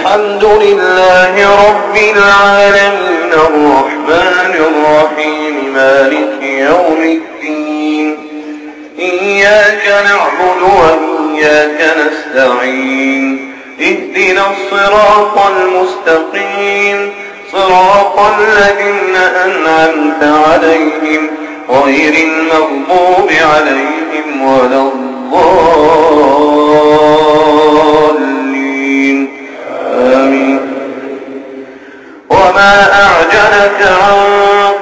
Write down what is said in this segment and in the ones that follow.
الحمد لله رب العالمين الرحمن الرحيم مالك يوم الدين إياك نعبد وإياك نستعين اهدنا الصراط المستقيم صراط الذين أنعمت عليهم غير المغضوب عليهم ولا الضالين آمين. وما أعجلك عن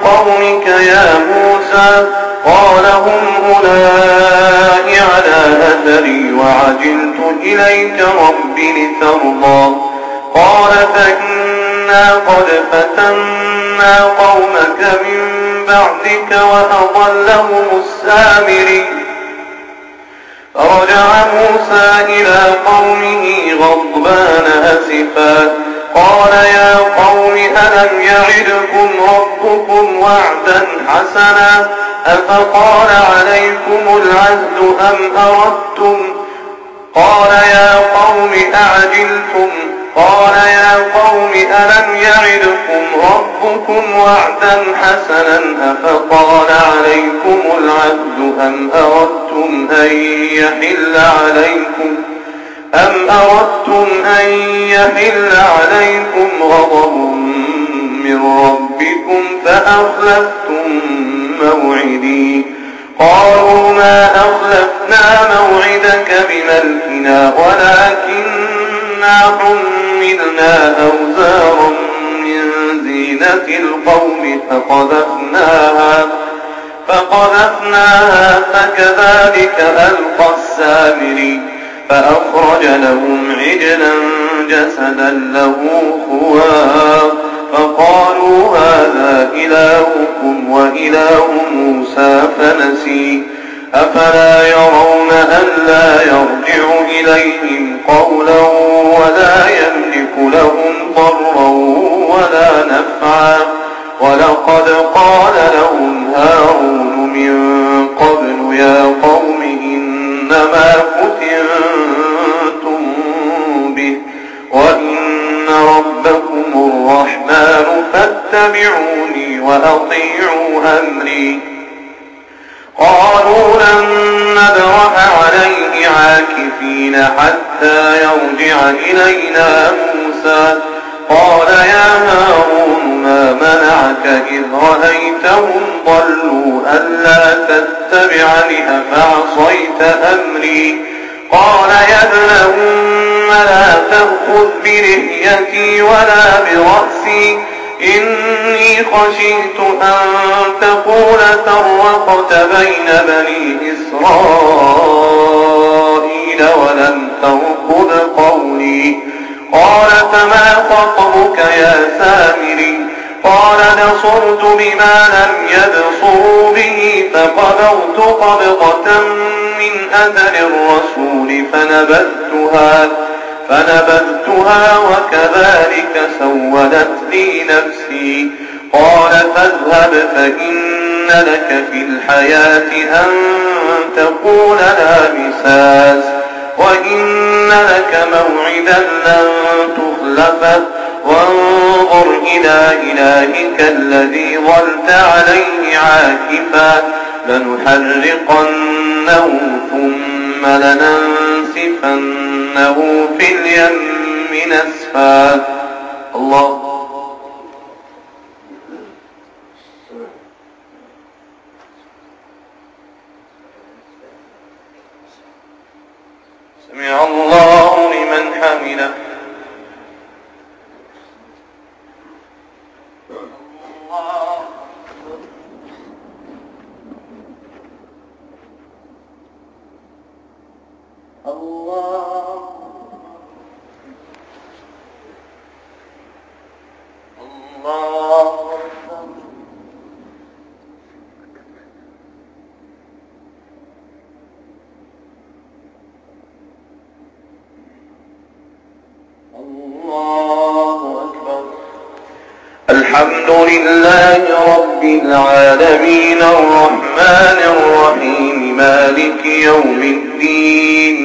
قومك يا موسى قال هم أولئك على أثري وعجلت إليك رب لترضى قال فإنا قد فتنا قومك من بعدك وأضلهم السامري فرجع موسى إلى قومه غضبان أسفا قال يا قوم ألم يعدكم ربكم وعدا حسنا أفطال عليكم العهد أم أردتم قال يا قوم أعجلتم قال يا قوم ألم يعدكم ربكم وعدا حسنا أفطال عليكم العهد أم أردتم أن يحل عليكم غضب من ربكم فأخلفتم موعدي قالوا ما أخلفنا موعدك بملكنا ولكننا حملنا أوزارا من زينة القوم فقذفناها فكذلك ألقى السامري فأخرج لهم عجلا جسدا له خوار فقالوا هذا إلهكم وإله موسى فنسي أفلا يرون ألا يرجع إليهم قولا ولا يملك لهم ضرا ولا نفعا ولقد قال لهم هارون من قبل يا قوم إنما فتنتم به وإن ربكم الرحمن فاتبعوني وأطيعوا أمري قالوا لن نبرح عليه عاكفين حتى يرجع إلينا موسى قال يا هارون ما منعك إذ رأيتهم ضلوا ألا تتبعني أفعصيت أمري قال يا ابن أم لا تأخذ برحيتي ولا برأسي إني خشيت أن تقول فرقت بين بني إسرائيل ولم ترقب قولي قال فما خطبك يا سامري قال نصرت بما لم يبصروا به فقبضت قبضة من أثر الرسول فنبذتها وكذلك سولت لي نفسي قال فاذهب فإن لك في الحياة أن تقول لا مساس وإن لك موعدا لن تخلفه وانظر إلى إلهك الذي ظلت عليه عاكفا لنحرقنه ثم لننسفنه في اليم نسفا الله سمع الله لمن حمده الحمد لله رب العالمين الرحمن الرحيم مالك يوم الدين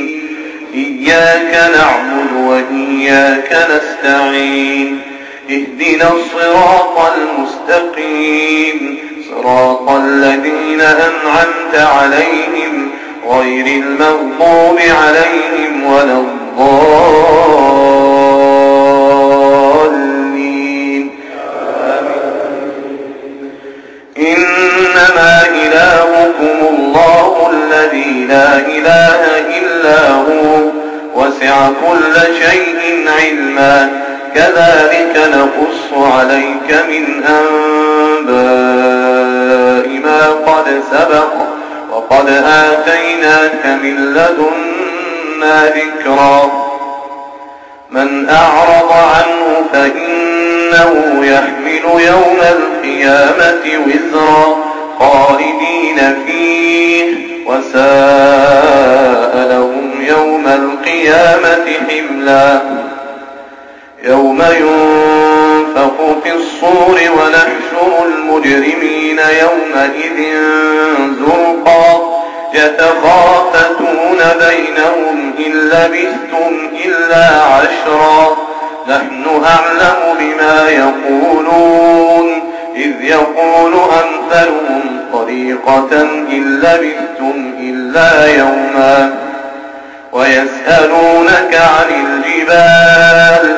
إياك نعبد وإياك نستعين اهدنا الصراط المستقيم صراط الذين أنعمت عليهم غير المغضوب عليهم ولا الضالين إنما إلهكم الله الذي لا إله إلا هو وسع كل شيء علما كذلك نقص عليك من أنباء ما قد سبق وقد آتيناك من لدنا ذكرا من أعرض عنه فإنه يحمل يوم القيامة وزرا خالدين فيه وساء لهم يوم القيامة حملا يوم ينفخ في الصور ونحشر المجرمين يومئذ زرقا يتخافتون بينهم إن لبثتم إلا عشرا نحن أعلم بما يقولون إذ يقول أمثلهم طريقة إن لبثتم إلا يوما ويسألونك عن الجبال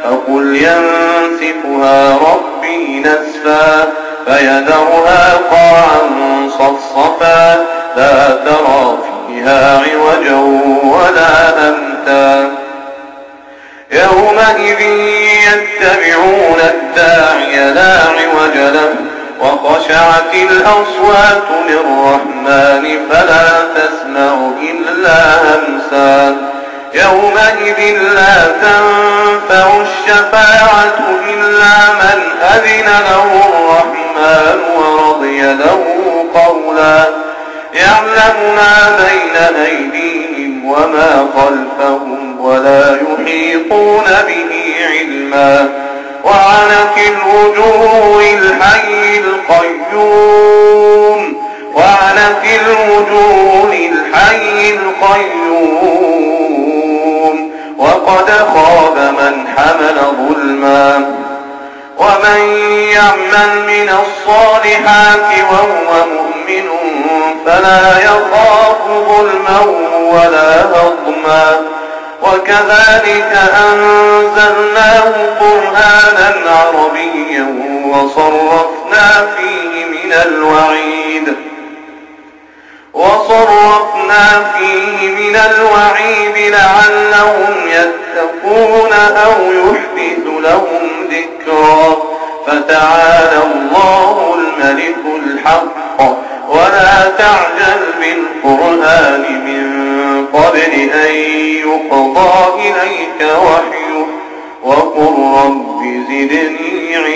فقل ينسفها ربي نسفا فيذرها قاعا صفصفا لا ترى فيها عوجا ولا أمتا يومئذ يتبعون الداعي لا عوج له وخشعت الأصوات للرحمن فلا تسمع إلا همسا يومئذ لا تنفع الشفاعة إلا من أذن له الرحمن ورضي له قولا يعلم ما بين أيديهم وما خلفهم ولا يحيطون به علما وعنت الوجوه للحي القيوم وقد خاب من حمل ظلما ومن يعمل من الصالحات وهو مؤمن فلا يخاف ظلما ولا هضما وكذلك أنزلناه قرآنا عربيا وصرفنا فيه من الوعيد لعلهم يتقون أو يحدث لهم ذكرا فتعالى الله الملك الحق ولا تعجل بالقرآن من قبل أن يقضى إليك وحيه وقل رب زدني علما